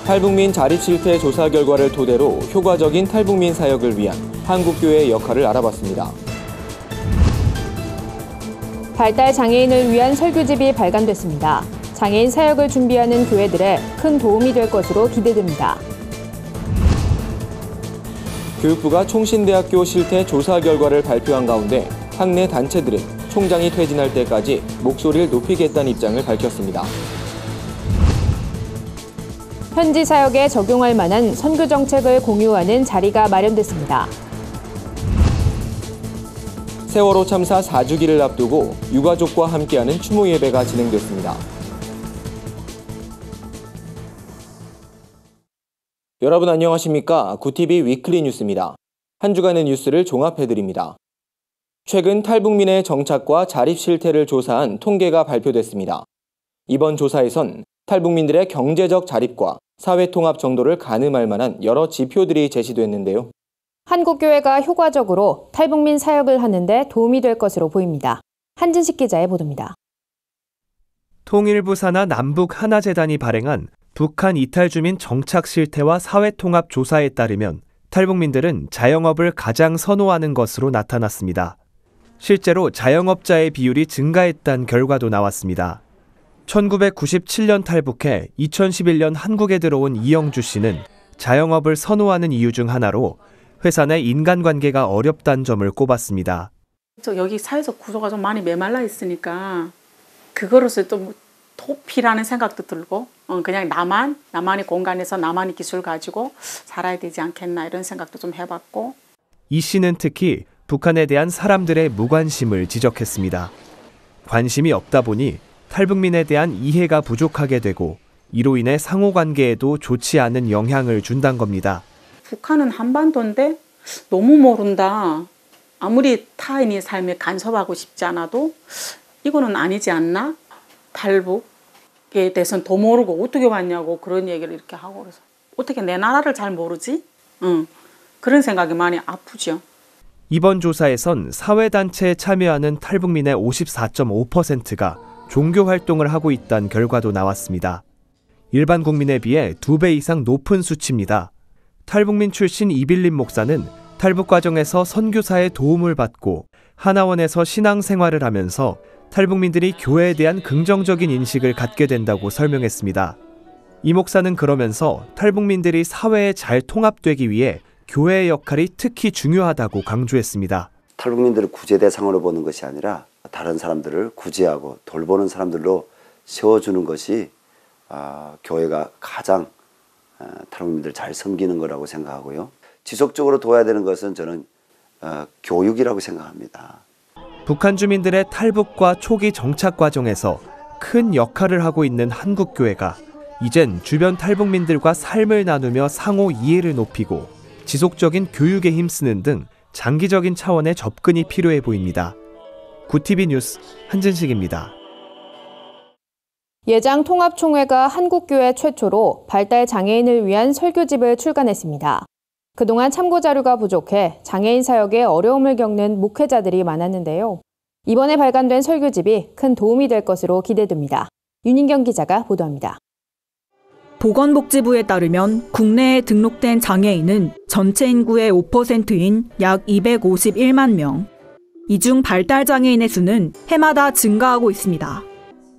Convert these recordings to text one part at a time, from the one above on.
탈북민 자립실태 조사 결과를 토대로 효과적인 탈북민 사역을 위한 한국교회의 역할을 알아봤습니다. 발달 장애인을 위한 설교집이 발간됐습니다. 장애인 사역을 준비하는 교회들에 큰 도움이 될 것으로 기대됩니다. 교육부가 총신대학교 실태 조사 결과를 발표한 가운데 학내 단체들은 총장이 퇴진할 때까지 목소리를 높이겠다는 입장을 밝혔습니다. 현지 사역에 적용할 만한 선교 정책을 공유하는 자리가 마련됐습니다. 세월호 참사 4주기를 앞두고 유가족과 함께하는 추모 예배가 진행됐습니다. 여러분 안녕하십니까? 구티비 위클리 뉴스입니다. 한 주간의 뉴스를 종합해드립니다. 최근 탈북민의 정착과 자립 실태를 조사한 통계가 발표됐습니다. 이번 조사에선 탈북민들의 경제적 자립과 사회통합 정도를 가늠할 만한 여러 지표들이 제시됐는데요. 한국교회가 효과적으로 탈북민 사역을 하는 데 도움이 될 것으로 보입니다. 한진식 기자의 보도입니다. 통일부 산하 남북 하나재단이 발행한 북한 이탈주민 정착 실태와 사회통합 조사에 따르면 탈북민들은 자영업을 가장 선호하는 것으로 나타났습니다. 실제로 자영업자의 비율이 증가했다는 결과도 나왔습니다. 1997년 탈북해 2011년 한국에 들어온 이영주 씨는 자영업을 선호하는 이유 중 하나로 회사 내 인간관계가 어렵다는 점을 꼽았습니다. 여기 사회적 구조가 좀 많이 메말라 있으니까 그거로서 좀 도피라는 생각도 들고 그냥 나만의 공간에서 나만의 기술 가지고 살아야 되지 않겠나 이런 생각도 좀 해봤고. 이 씨는 특히 북한에 대한 사람들의 무관심을 지적했습니다. 관심이 없다 보니 탈북민에 대한 이해가 부족하게 되고 이로 인해 상호관계에도 좋지 않은 영향을 준다는 겁니다. 북한은 한반도인데 너무 모른다. 아무리 타인의 삶에 간섭하고 싶지 않아도 이거는 아니지 않나? 탈북에 대해서는 더 모르고 어떻게 왔냐고 그런 얘기를 이렇게 하고 그래서 어떻게 내 나라를 잘 모르지? 그런 생각이 많이 아프죠. 이번 조사에선 사회단체에 참여하는 탈북민의 54.5%가 종교활동을 하고 있다는 결과도 나왔습니다. 일반 국민에 비해 2배 이상 높은 수치입니다. 탈북민 출신 이빌린 목사는 탈북 과정에서 선교사의 도움을 받고 하나원에서 신앙생활을 하면서 탈북민들이 교회에 대한 긍정적인 인식을 갖게 된다고 설명했습니다. 이 목사는 그러면서 탈북민들이 사회에 잘 통합되기 위해 교회의 역할이 특히 중요하다고 강조했습니다. 탈북민들을 구제 대상으로 보는 것이 아니라 다른 사람들을 구제하고 돌보는 사람들로 세워주는 것이 교회가 가장 탈북민들을 잘 섬기는 거라고 생각하고요. 지속적으로 도와야 되는 것은 저는 교육이라고 생각합니다. 북한 주민들의 탈북과 초기 정착 과정에서 큰 역할을 하고 있는 한국교회가 이젠 주변 탈북민들과 삶을 나누며 상호 이해를 높이고 지속적인 교육에 힘쓰는 등 장기적인 차원의 접근이 필요해 보입니다. 구티비 뉴스 한진식입니다. 예장 통합총회가 한국교회 최초로 발달 장애인을 위한 설교집을 출간했습니다. 그동안 참고 자료가 부족해 장애인 사역에 어려움을 겪는 목회자들이 많았는데요. 이번에 발간된 설교집이 큰 도움이 될 것으로 기대됩니다. 윤인경 기자가 보도합니다. 보건복지부에 따르면 국내에 등록된 장애인은 전체 인구의 5%인 약 251만 명. 이 중 발달장애인의 수는 해마다 증가하고 있습니다.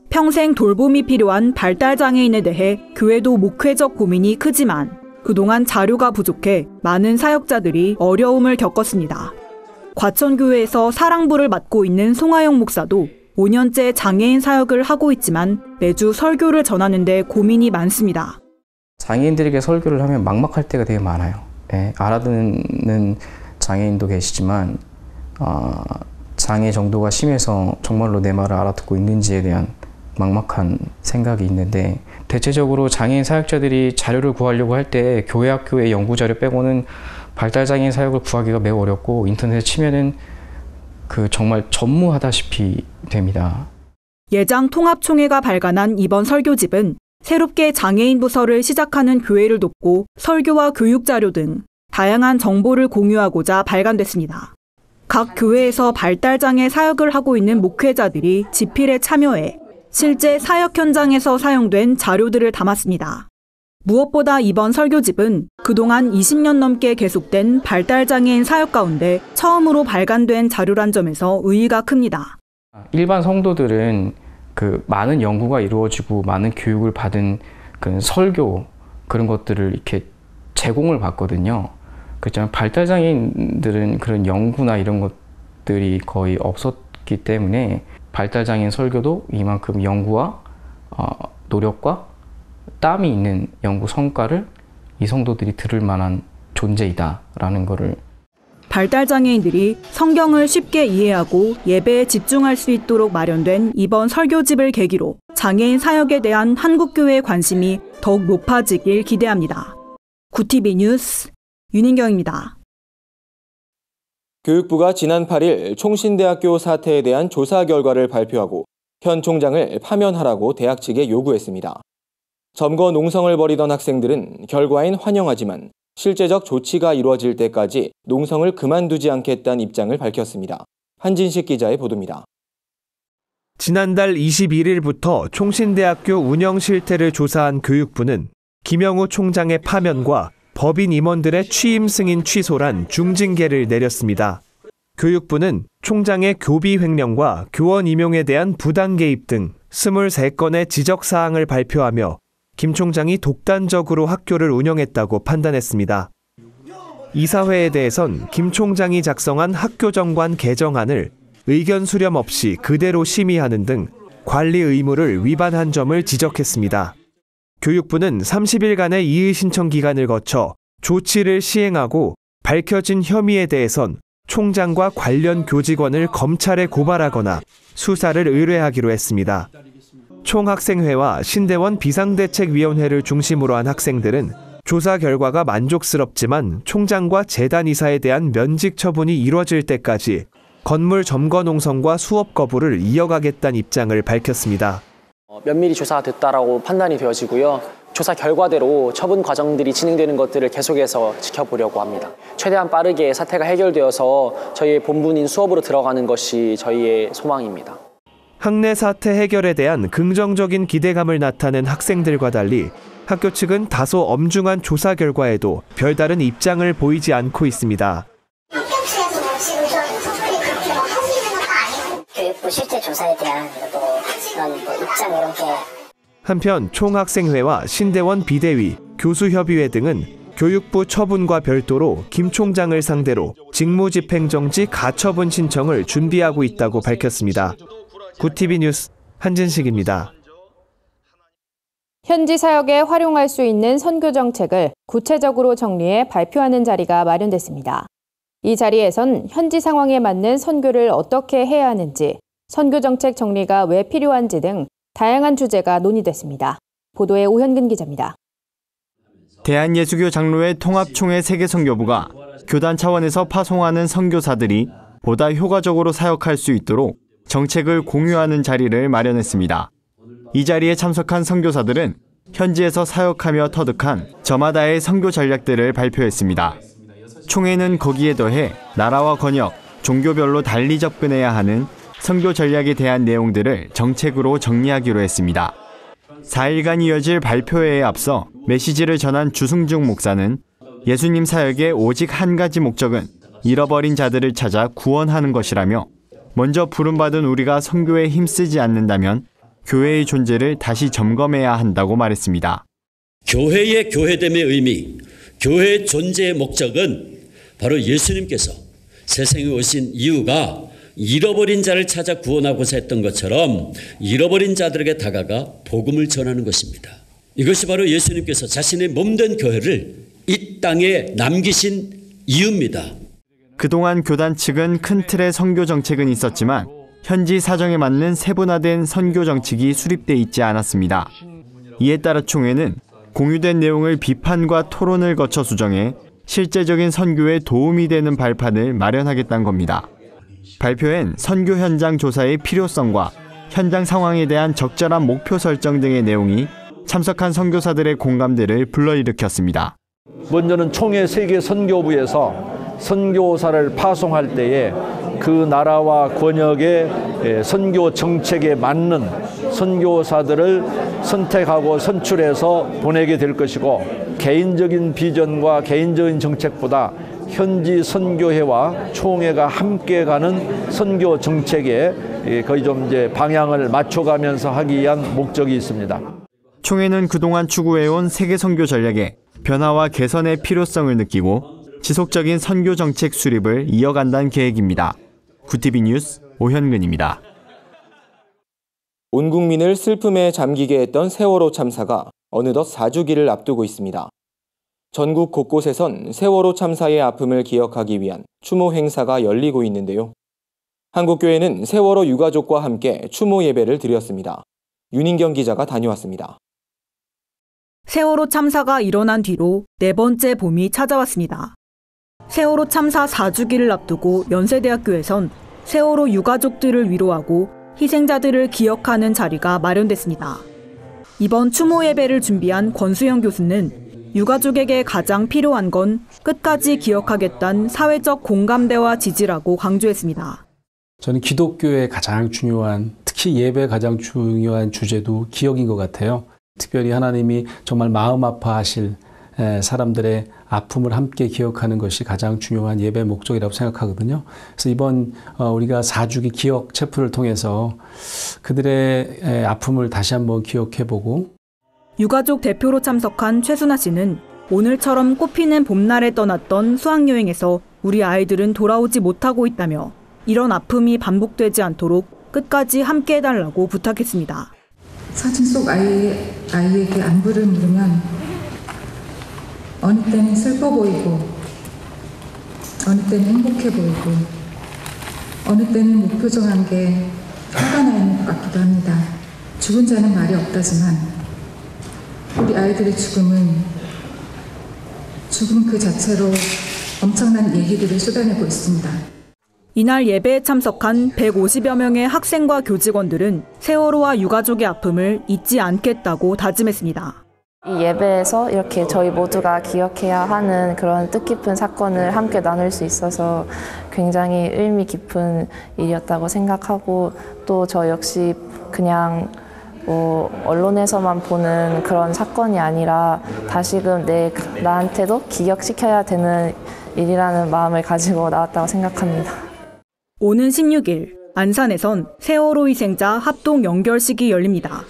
평생 돌봄이 필요한 발달장애인에 대해 교회도 목회적 고민이 크지만 그동안 자료가 부족해 많은 사역자들이 어려움을 겪었습니다. 과천교회에서 사랑부를 맡고 있는 송하영 목사도 5년째 장애인 사역을 하고 있지만 매주 설교를 전하는 데 고민이 많습니다. 장애인들에게 설교를 하면 막막할 때가 되게 많아요. 네, 알아듣는 장애인도 계시지만 장애 정도가 심해서 정말로 내 말을 알아듣고 있는지에 대한 막막한 생각이 있는데 대체적으로 장애인 사역자들이 자료를 구하려고 할 때 교회 학교의 연구자료 빼고는 발달장애인 사역을 구하기가 매우 어렵고 인터넷에 치면은 정말 전무하다시피 됩니다. 예장 통합총회가 발간한 이번 설교집은 새롭게 장애인 부서를 시작하는 교회를 돕고 설교와 교육 자료 등 다양한 정보를 공유하고자 발간됐습니다. 각 교회에서 발달장애 사역을 하고 있는 목회자들이 집필에 참여해 실제 사역 현장에서 사용된 자료들을 담았습니다. 무엇보다 이번 설교집은 그동안 20년 넘게 계속된 발달장애인 사역 가운데 처음으로 발간된 자료란 점에서 의의가 큽니다. 일반 성도들은 많은 연구가 이루어지고 많은 교육을 받은 그런 설교 그런 것들을 이렇게 제공을 받거든요. 그렇지만 발달장애인들은 그런 연구나 이런 것들이 거의 없었기 때문에 발달장애인 설교도 이만큼 연구와 노력과 땀이 있는 연구 성과를 이 성도들이 들을 만한 존재이다라는 것을 발달장애인들이 성경을 쉽게 이해하고 예배에 집중할 수 있도록 마련된 이번 설교집을 계기로 장애인 사역에 대한 한국교회의 관심이 더욱 높아지길 기대합니다. 구티비 뉴스 윤인경입니다. 교육부가 지난 8일 총신대학교 사태에 대한 조사 결과를 발표하고 현 총장을 파면하라고 대학 측에 요구했습니다. 점거 농성을 벌이던 학생들은 결과엔 환영하지만 실제적 조치가 이루어질 때까지 농성을 그만두지 않겠다는 입장을 밝혔습니다. 한진식 기자의 보도입니다. 지난달 21일부터 총신대학교 운영 실태를 조사한 교육부는 김영우 총장의 파면과 법인 임원들의 취임 승인 취소란 중징계를 내렸습니다. 교육부는 총장의 교비 횡령과 교원 임용에 대한 부당 개입 등 23건의 지적 사항을 발표하며 김 총장이 독단적으로 학교를 운영했다고 판단했습니다. 이사회에 대해선 김 총장이 작성한 학교정관 개정안을 의견 수렴 없이 그대로 심의하는 등 관리 의무를 위반한 점을 지적했습니다. 교육부는 30일간의 이의 신청 기간을 거쳐 조치를 시행하고 밝혀진 혐의에 대해선 총장과 관련 교직원을 검찰에 고발하거나 수사를 의뢰하기로 했습니다. 총학생회와 신대원 비상대책위원회를 중심으로 한 학생들은 조사 결과가 만족스럽지만 총장과 재단 이사에 대한 면직 처분이 이뤄질 때까지 건물 점거 농성과 수업 거부를 이어가겠다는 입장을 밝혔습니다. 면밀히 조사됐다라고 판단이 되어지고요. 조사 결과대로 처분 과정들이 진행되는 것들을 계속해서 지켜보려고 합니다. 최대한 빠르게 사태가 해결되어서 저희의 본분인 수업으로 들어가는 것이 저희의 소망입니다. 학내 사태 해결에 대한 긍정적인 기대감을 나타낸 학생들과 달리 학교 측은 다소 엄중한 조사 결과에도 별다른 입장을 보이지 않고 있습니다. 교육부 실제 조사에 대한 그런 입장 이런 게. 한편 총학생회와 신대원 비대위, 교수협의회 등은 교육부 처분과 별도로 김 총장을 상대로 직무집행정지 가처분 신청을 준비하고 있다고 밝혔습니다. 구티비 뉴스 한진식입니다. 현지 사역에 활용할 수 있는 선교 정책을 구체적으로 정리해 발표하는 자리가 마련됐습니다. 이 자리에선 현지 상황에 맞는 선교를 어떻게 해야 하는지, 선교 정책 정리가 왜 필요한지 등 다양한 주제가 논의됐습니다. 보도에 오현근 기자입니다. 대한예수교 장로회 통합총회 세계선교부가 교단 차원에서 파송하는 선교사들이 보다 효과적으로 사역할 수 있도록 정책을 공유하는 자리를 마련했습니다. 이 자리에 참석한 선교사들은 현지에서 사역하며 터득한 저마다의 선교 전략들을 발표했습니다. 총회는 거기에 더해 나라와 권역, 종교별로 달리 접근해야 하는 선교 전략에 대한 내용들을 정책으로 정리하기로 했습니다. 4일간 이어질 발표회에 앞서 메시지를 전한 주승중 목사는 예수님 사역의 오직 한 가지 목적은 잃어버린 자들을 찾아 구원하는 것이라며 먼저 부름받은 우리가 선교에 힘쓰지 않는다면 교회의 존재를 다시 점검해야 한다고 말했습니다. 교회의 교회됨의 의미, 교회의 존재의 목적은 바로 예수님께서 세상에 오신 이유가 잃어버린 자를 찾아 구원하고자 했던 것처럼 잃어버린 자들에게 다가가 복음을 전하는 것입니다. 이것이 바로 예수님께서 자신의 몸된 교회를 이 땅에 남기신 이유입니다. 그동안 교단 측은 큰 틀의 선교 정책은 있었지만 현지 사정에 맞는 세분화된 선교 정책이 수립돼 있지 않았습니다. 이에 따라 총회는 공유된 내용을 비판과 토론을 거쳐 수정해 실제적인 선교에 도움이 되는 발판을 마련하겠다는 겁니다. 발표엔 선교 현장 조사의 필요성과 현장 상황에 대한 적절한 목표 설정 등의 내용이 참석한 선교사들의 공감대를 불러일으켰습니다. 먼저는 총회 세계 선교부에서 선교사를 파송할 때에 그 나라와 권역의 선교 정책에 맞는 선교사들을 선택하고 선출해서 보내게 될 것이고 개인적인 비전과 개인적인 정책보다 현지 선교회와 총회가 함께 가는 선교 정책에 거의 좀 이제 방향을 맞춰가면서 하기 위한 목적이 있습니다. 총회는 그동안 추구해온 세계 선교 전략에 변화와 개선의 필요성을 느끼고 지속적인 선교 정책 수립을 이어간다는 계획입니다. 구티비 뉴스 오현근입니다. 온 국민을 슬픔에 잠기게 했던 세월호 참사가 어느덧 4주기를 앞두고 있습니다. 전국 곳곳에선 세월호 참사의 아픔을 기억하기 위한 추모 행사가 열리고 있는데요. 한국교회는 세월호 유가족과 함께 추모 예배를 드렸습니다. 윤인경 기자가 다녀왔습니다. 세월호 참사가 일어난 뒤로 네 번째 봄이 찾아왔습니다. 세월호 참사 4주기를 앞두고 연세대학교에선 세월호 유가족들을 위로하고 희생자들을 기억하는 자리가 마련됐습니다. 이번 추모 예배를 준비한 권수영 교수는 유가족에게 가장 필요한 건 끝까지 기억하겠다는 사회적 공감대와 지지라고 강조했습니다. 저는 기독교의 가장 중요한, 특히 예배의 가장 중요한 주제도 기억인 것 같아요. 특별히 하나님이 정말 마음 아파하실 사람들의 아픔을 함께 기억하는 것이 가장 중요한 예배의 목적이라고 생각하거든요. 그래서 이번 우리가 4주기 기억 체프를 통해서 그들의 아픔을 다시 한번 기억해보고 유가족 대표로 참석한 최순아 씨는 오늘처럼 꽃피는 봄날에 떠났던 수학여행에서 우리 아이들은 돌아오지 못하고 있다며 이런 아픔이 반복되지 않도록 끝까지 함께 해달라고 부탁했습니다. 사진 속 아이에게 안부를 물으면 어느 때는 슬퍼 보이고 어느 때는 행복해 보이고 어느 때는 무표정한 게 화가 나 있는 것 같기도 합니다. 죽은 자는 말이 없다지만 우리 아이들의 죽음은 죽음 그 자체로 엄청난 얘기들을 쏟아내고 있습니다. 이날 예배에 참석한 150여 명의 학생과 교직원들은 세월호와 유가족의 아픔을 잊지 않겠다고 다짐했습니다. 이 예배에서 이렇게 저희 모두가 기억해야 하는 그런 뜻깊은 사건을 함께 나눌 수 있어서 굉장히 의미 깊은 일이었다고 생각하고 또 저 역시 그냥 언론에서만 보는 그런 사건이 아니라 다시금 나한테도 기억시켜야 되는 일이라는 마음을 가지고 나왔다고 생각합니다. 오는 16일 안산에선 세월호 희생자 합동 연결식이 열립니다.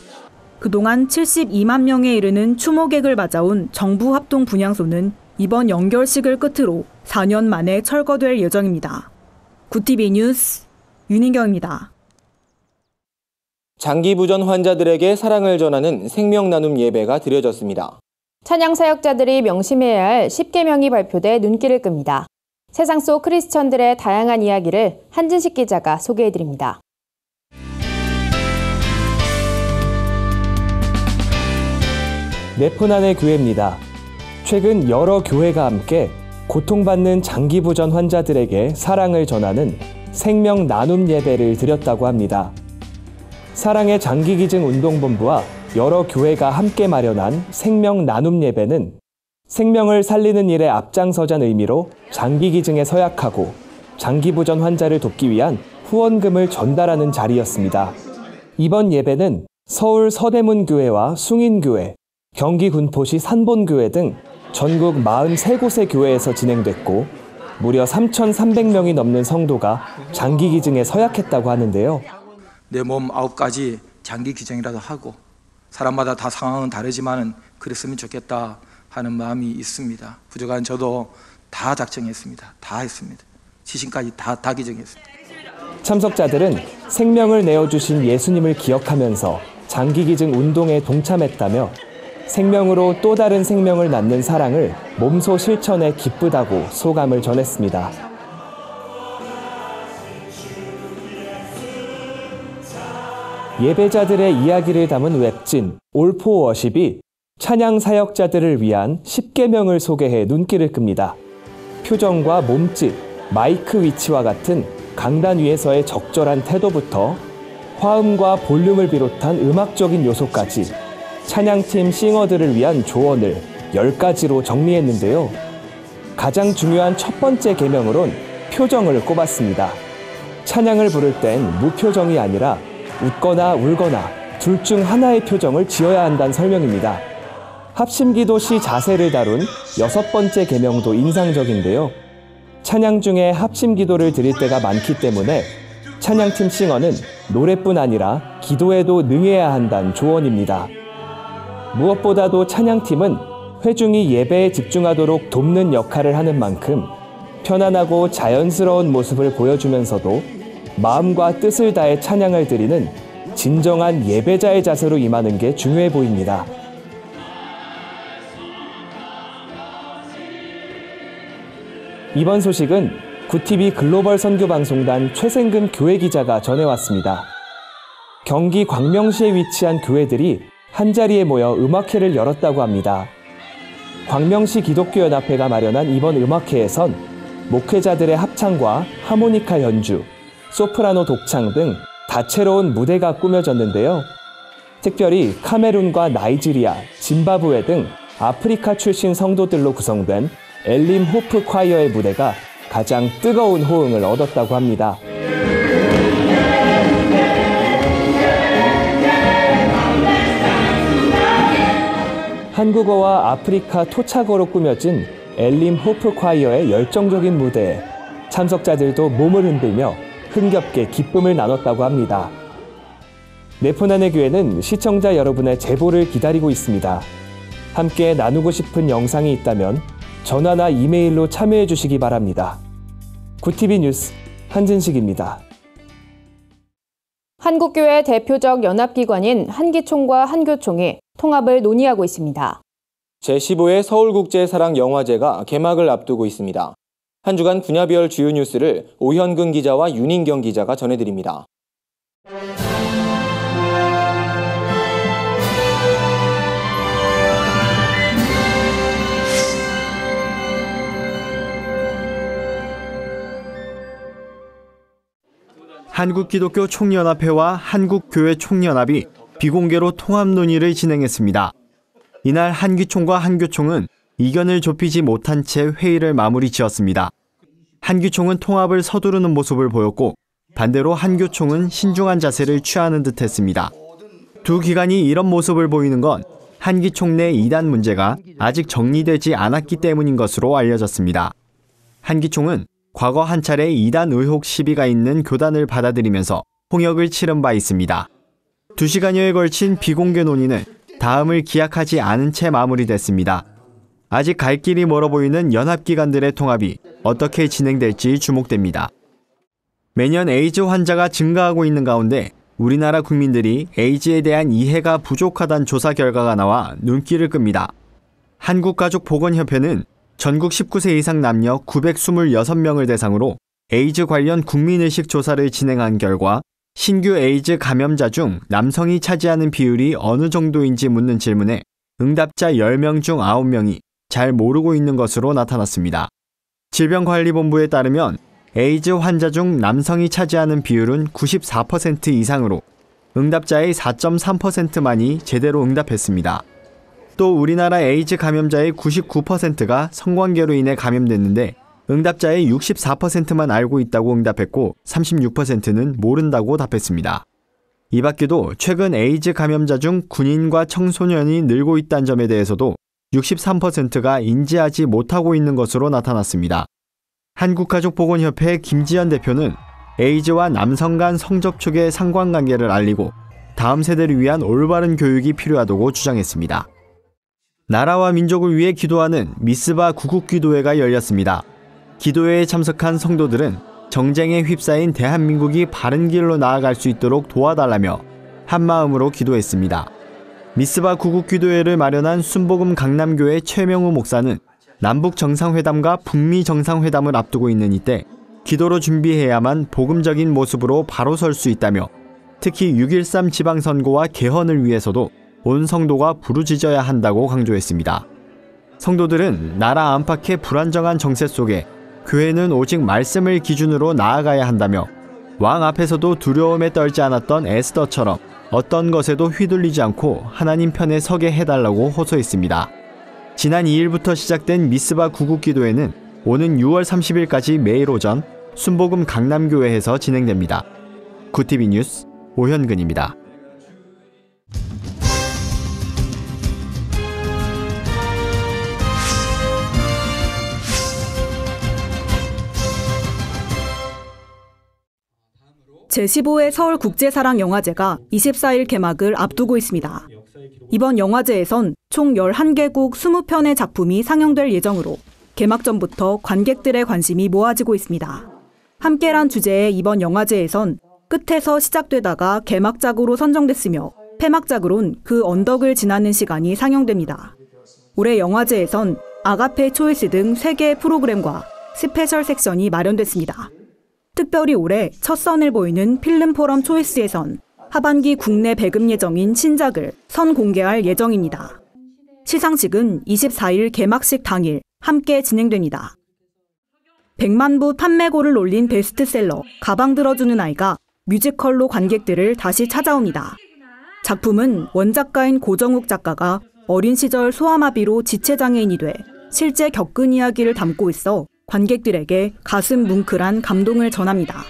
그동안 72만 명에 이르는 추모객을 맞아온 정부 합동 분향소는 이번 연결식을 끝으로 4년 만에 철거될 예정입니다. 구티비 뉴스 윤인경입니다. 장기부전 환자들에게 사랑을 전하는 생명나눔 예배가 드려졌습니다. 찬양 사역자들이 명심해야 할 10계명이 발표돼 눈길을 끕니다. 세상 속 크리스천들의 다양한 이야기를 한진식 기자가 소개해드립니다. 네포난의 교회입니다. 최근 여러 교회가 함께 고통받는 장기부전 환자들에게 사랑을 전하는 생명 나눔 예배를 드렸다고 합니다. 사랑의 장기기증 운동본부와 여러 교회가 함께 마련한 생명 나눔 예배는 생명을 살리는 일에 앞장서자는 의미로 장기기증에 서약하고 장기부전 환자를 돕기 위한 후원금을 전달하는 자리였습니다. 이번 예배는 서울 서대문교회와 숭인교회, 경기 군포시 산본교회 등 전국 43곳의 교회에서 진행됐고 무려 3,300명이 넘는 성도가 장기기증에 서약했다고 하는데요. 내 몸 9가지 장기기증이라도 하고 사람마다 다 상황은 다르지만 그랬으면 좋겠다 하는 마음이 있습니다. 부족한 저도 다 작정했습니다. 다 했습니다. 시신까지 다 기증했습니다. 참석자들은 생명을 내어주신 예수님을 기억하면서 장기기증 운동에 동참했다며 생명으로 또 다른 생명을 낳는 사랑을 몸소 실천해 기쁘다고 소감을 전했습니다. 예배자들의 이야기를 담은 웹진 올포 워십이 찬양 사역자들을 위한 10계명을 소개해 눈길을 끕니다. 표정과 몸짓, 마이크 위치와 같은 강단 위에서의 적절한 태도부터 화음과 볼륨을 비롯한 음악적인 요소까지 찬양팀 싱어들을 위한 조언을 10가지로 정리했는데요. 가장 중요한 첫 번째 계명으론 표정을 꼽았습니다. 찬양을 부를 땐 무표정이 아니라 웃거나 울거나 둘 중 하나의 표정을 지어야 한다는 설명입니다. 합심기도 시 자세를 다룬 6번째 계명도 인상적인데요. 찬양 중에 합심기도를 드릴 때가 많기 때문에 찬양팀 싱어는 노래뿐 아니라 기도에도 능해야 한다는 조언입니다. 무엇보다도 찬양팀은 회중이 예배에 집중하도록 돕는 역할을 하는 만큼 편안하고 자연스러운 모습을 보여주면서도 마음과 뜻을 다해 찬양을 드리는 진정한 예배자의 자세로 임하는 게 중요해 보입니다. 이번 소식은 구TV 글로벌 선교방송단 최생금 교회기자가 전해왔습니다. 경기 광명시에 위치한 교회들이 한자리에 모여 음악회를 열었다고 합니다. 광명시 기독교연합회가 마련한 이번 음악회에선 목회자들의 합창과 하모니카 연주, 소프라노 독창 등 다채로운 무대가 꾸며졌는데요. 특별히 카메룬과 나이지리아, 짐바브웨 등 아프리카 출신 성도들로 구성된 엘림 호프 콰이어의 무대가 가장 뜨거운 호응을 얻었다고 합니다. 한국어와 아프리카 토착어로 꾸며진 엘림 호프 콰이어의 열정적인 무대에 참석자들도 몸을 흔들며 흥겹게 기쁨을 나눴다고 합니다. 네포난의 교회는 시청자 여러분의 제보를 기다리고 있습니다. 함께 나누고 싶은 영상이 있다면 전화나 이메일로 참여해 주시기 바랍니다. 구TV 뉴스 한진식입니다. 한국교회 대표적 연합기관인 한기총과 한교총이 통합을 논의하고 있습니다. 제15회 서울국제사랑영화제가 개막을 앞두고 있습니다. 한 주간 분야별 주요 뉴스를 오현근 기자와 윤인경 기자가 전해드립니다. 한국기독교 총연합회와 한국교회 총연합이 비공개로 통합 논의를 진행했습니다. 이날 한기총과 한교총은 이견을 좁히지 못한 채 회의를 마무리 지었습니다. 한기총은 통합을 서두르는 모습을 보였고 반대로 한교총은 신중한 자세를 취하는 듯했습니다. 두 기관이 이런 모습을 보이는 건 한기총 내 이단 문제가 아직 정리되지 않았기 때문인 것으로 알려졌습니다. 한기총은 과거 한 차례 이단 의혹 시비가 있는 교단을 받아들이면서 홍역을 치른 바 있습니다. 2시간여에 걸친 비공개 논의는 다음을 기약하지 않은 채 마무리됐습니다. 아직 갈 길이 멀어 보이는 연합기관들의 통합이 어떻게 진행될지 주목됩니다. 매년 에이즈 환자가 증가하고 있는 가운데 우리나라 국민들이 에이즈에 대한 이해가 부족하다는 조사 결과가 나와 눈길을 끕니다. 한국가족보건협회는 전국 19세 이상 남녀 926명을 대상으로 에이즈 관련 국민의식 조사를 진행한 결과 신규 에이즈 감염자 중 남성이 차지하는 비율이 어느 정도인지 묻는 질문에 응답자 10명 중 9명이 잘 모르고 있는 것으로 나타났습니다. 질병관리본부에 따르면 에이즈 환자 중 남성이 차지하는 비율은 94% 이상으로 응답자의 4.3%만이 제대로 응답했습니다. 또 우리나라 에이즈 감염자의 99%가 성관계로 인해 감염됐는데 응답자의 64%만 알고 있다고 응답했고 36%는 모른다고 답했습니다. 이 밖에도 최근 에이즈 감염자 중 군인과 청소년이 늘고 있다는 점에 대해서도 63%가 인지하지 못하고 있는 것으로 나타났습니다. 한국가족보건협회 김지연 대표는 에이즈와 남성 간 성접촉의 상관관계를 알리고 다음 세대를 위한 올바른 교육이 필요하다고 주장했습니다. 나라와 민족을 위해 기도하는 미스바 구국기도회가 열렸습니다. 기도회에 참석한 성도들은 정쟁에 휩싸인 대한민국이 바른 길로 나아갈 수 있도록 도와달라며 한마음으로 기도했습니다. 미스바 구국기도회를 마련한 순복음 강남교회 최명우 목사는 남북 정상회담과 북미 정상회담을 앞두고 있는 이때 기도로 준비해야만 복음적인 모습으로 바로 설 수 있다며 특히 6.13 지방선거와 개헌을 위해서도 온 성도가 부르짖어야 한다고 강조했습니다. 성도들은 나라 안팎의 불안정한 정세 속에 교회는 오직 말씀을 기준으로 나아가야 한다며 왕 앞에서도 두려움에 떨지 않았던 에스더처럼 어떤 것에도 휘둘리지 않고 하나님 편에 서게 해달라고 호소했습니다. 지난 2일부터 시작된 미스바 구국기도회는 오는 6월 30일까지 매일 오전 순복음 강남교회에서 진행됩니다. 구TV 뉴스 오현근입니다. 제15회 서울국제사랑영화제가 24일 개막을 앞두고 있습니다. 이번 영화제에선 총 11개국 20편의 작품이 상영될 예정으로 개막 전부터 관객들의 관심이 모아지고 있습니다. 함께란 주제의 이번 영화제에선 끝에서 시작되다가 개막작으로 선정됐으며 폐막작으론 그 언덕을 지나는 시간이 상영됩니다. 올해 영화제에선 아가페 초이스 등 3개의 프로그램과 스페셜 섹션이 마련됐습니다. 특별히 올해 첫 선을 보이는 필름포럼 초이스에선 하반기 국내 배급 예정인 신작을 선공개할 예정입니다. 시상식은 24일 개막식 당일 함께 진행됩니다. 100만 부 판매고를 올린 베스트셀러 가방 들어주는 아이가 뮤지컬로 관객들을 다시 찾아옵니다. 작품은 원작가인 고정욱 작가가 어린 시절 소아마비로 지체장애인이 돼 실제 겪은 이야기를 담고 있어 관객들에게 가슴 뭉클한 감동을 전합니다.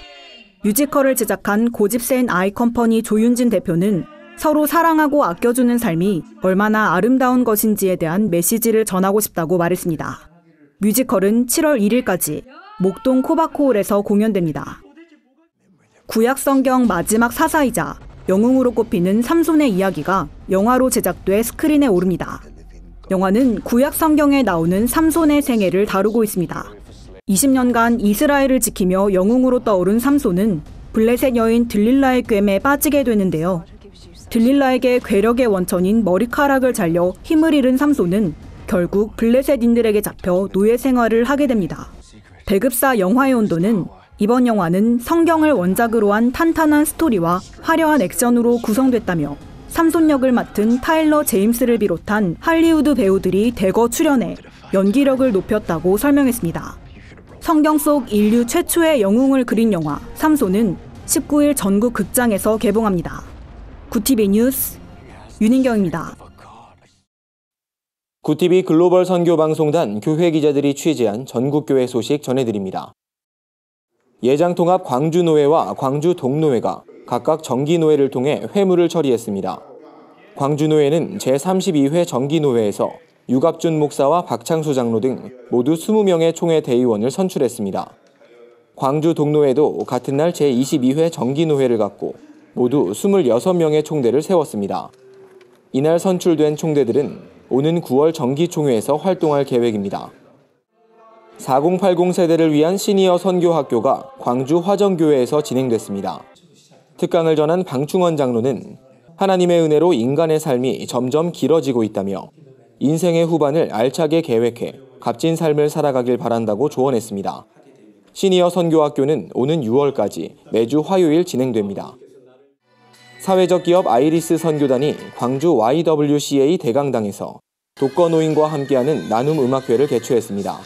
뮤지컬을 제작한 고집센 아이컴퍼니 조윤진 대표는 서로 사랑하고 아껴주는 삶이 얼마나 아름다운 것인지에 대한 메시지를 전하고 싶다고 말했습니다. 뮤지컬은 7월 1일까지 목동 코바코홀에서 공연됩니다. 구약 성경 마지막 사사이자 영웅으로 꼽히는 삼손의 이야기가 영화로 제작돼 스크린에 오릅니다. 영화는 구약 성경에 나오는 삼손의 생애를 다루고 있습니다. 20년간 이스라엘을 지키며 영웅으로 떠오른 삼손은 블레셋 여인 들릴라의 꿰매에 빠지게 되는데요. 들릴라에게 괴력의 원천인 머리카락을 잘려 힘을 잃은 삼손은 결국 블레셋인들에게 잡혀 노예 생활을 하게 됩니다. 배급사 영화의 온도는 이번 영화는 성경을 원작으로 한 탄탄한 스토리와 화려한 액션으로 구성됐다며 삼손 역을 맡은 타일러 제임스를 비롯한 할리우드 배우들이 대거 출연해 연기력을 높였다고 설명했습니다. 성경 속 인류 최초의 영웅을 그린 영화 삼손은 19일 전국 극장에서 개봉합니다. 구티비 뉴스 윤인경입니다. 구티비 글로벌 선교방송단 교회 기자들이 취재한 전국교회 소식 전해드립니다. 예장통합 광주노회와 광주 동노회가 각각 정기노회를 통해 회무를 처리했습니다. 광주노회는 제32회 정기노회에서 유갑준 목사와 박창수 장로 등 모두 20명의 총회 대의원을 선출했습니다. 광주 동노회도 같은 날 제22회 정기노회를 갖고 모두 26명의 총대를 세웠습니다. 이날 선출된 총대들은 오는 9월 정기총회에서 활동할 계획입니다. 4080 세대를 위한 시니어 선교학교가 광주 화정교회에서 진행됐습니다. 특강을 전한 방충원 장로는 하나님의 은혜로 인간의 삶이 점점 길어지고 있다며 인생의 후반을 알차게 계획해 값진 삶을 살아가길 바란다고 조언했습니다. 시니어 선교학교는 오는 6월까지 매주 화요일 진행됩니다. 사회적 기업 아이리스 선교단이 광주 YWCA 대강당에서 독거노인과 함께하는 나눔 음악회를 개최했습니다.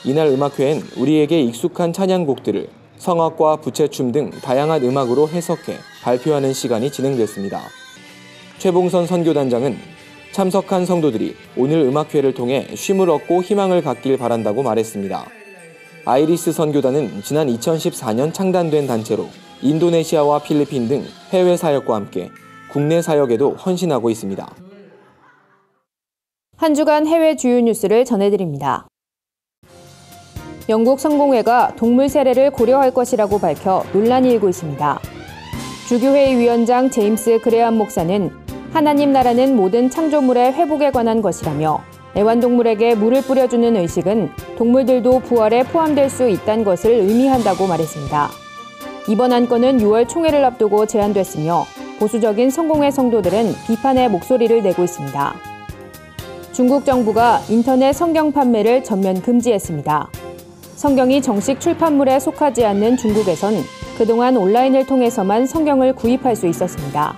이날 음악회엔 우리에게 익숙한 찬양곡들을 성악과 부채춤 등 다양한 음악으로 해석해 발표하는 시간이 진행됐습니다. 최봉선 선교단장은 참석한 성도들이 오늘 음악회를 통해 쉼을 얻고 희망을 갖길 바란다고 말했습니다. 아이리스 선교단은 지난 2014년 창단된 단체로 인도네시아와 필리핀 등 해외 사역과 함께 국내 사역에도 헌신하고 있습니다. 한 주간 해외 주요 뉴스를 전해드립니다. 영국 성공회가 동물 세례를 고려할 것이라고 밝혀 논란이 일고 있습니다. 주교회의 위원장 제임스 그레엄 목사는 하나님 나라는 모든 창조물의 회복에 관한 것이라며 애완동물에게 물을 뿌려주는 의식은 동물들도 부활에 포함될 수 있다는 것을 의미한다고 말했습니다. 이번 안건은 6월 총회를 앞두고 제안됐으며 보수적인 성공회 성도들은 비판의 목소리를 내고 있습니다. 중국 정부가 인터넷 성경 판매를 전면 금지했습니다. 성경이 정식 출판물에 속하지 않는 중국에선 그동안 온라인을 통해서만 성경을 구입할 수 있었습니다.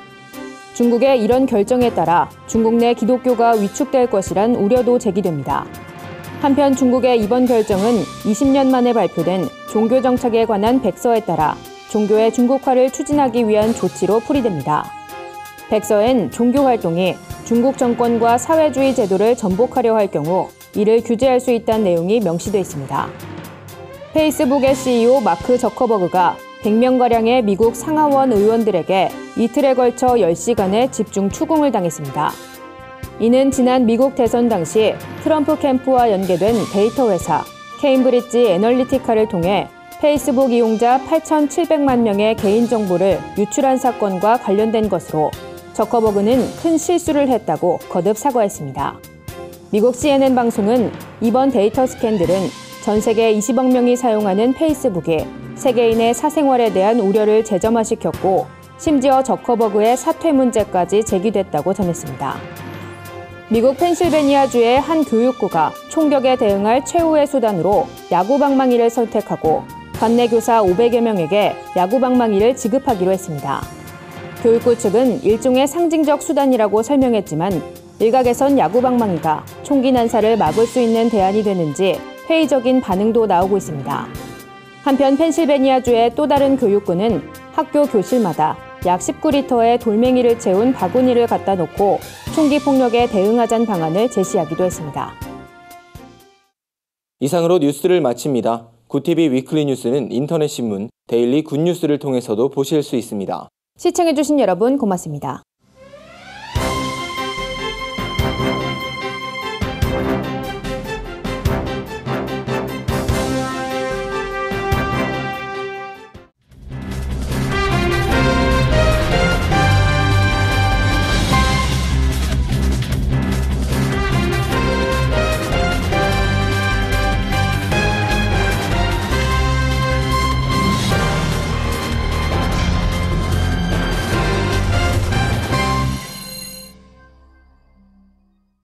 중국의 이런 결정에 따라 중국 내 기독교가 위축될 것이란 우려도 제기됩니다. 한편 중국의 이번 결정은 20년 만에 발표된 종교 정착에 관한 백서에 따라 종교의 중국화를 추진하기 위한 조치로 풀이됩니다. 백서엔 종교 활동이 중국 정권과 사회주의 제도를 전복하려 할 경우 이를 규제할 수 있다는 내용이 명시돼 있습니다. 페이스북의 CEO 마크 저커버그가 100명가량의 미국 상하원 의원들에게 이틀에 걸쳐 10시간의 집중 추궁을 당했습니다. 이는 지난 미국 대선 당시 트럼프 캠프와 연계된 데이터 회사 케임브리지 애널리티카를 통해 페이스북 이용자 8,700만 명의 개인정보를 유출한 사건과 관련된 것으로 저커버그는 큰 실수를 했다고 거듭 사과했습니다. 미국 CNN 방송은 이번 데이터 스캔들은 전 세계 20억 명이 사용하는 페이스북이 세계인의 사생활에 대한 우려를 재점화시켰고 심지어 저커버그의 사퇴 문제까지 제기됐다고 전했습니다. 미국 펜실베니아주의 한 교육구가 총격에 대응할 최후의 수단으로 야구방망이를 선택하고 관내 교사 500여 명에게 야구방망이를 지급하기로 했습니다. 교육구 측은 일종의 상징적 수단이라고 설명했지만 일각에선 야구방망이가 총기 난사를 막을 수 있는 대안이 되는지 회의적인 반응도 나오고 있습니다. 한편 펜실베니아주의 또 다른 교육구는 학교 교실마다 약 19리터의 돌멩이를 채운 바구니를 갖다 놓고 총기 폭력에 대응하자는 방안을 제시하기도 했습니다. 이상으로 뉴스를 마칩니다. 구티비 위클리 뉴스는 인터넷 신문 데일리 굿뉴스를 통해서도 보실 수 있습니다. 시청해주신 여러분 고맙습니다.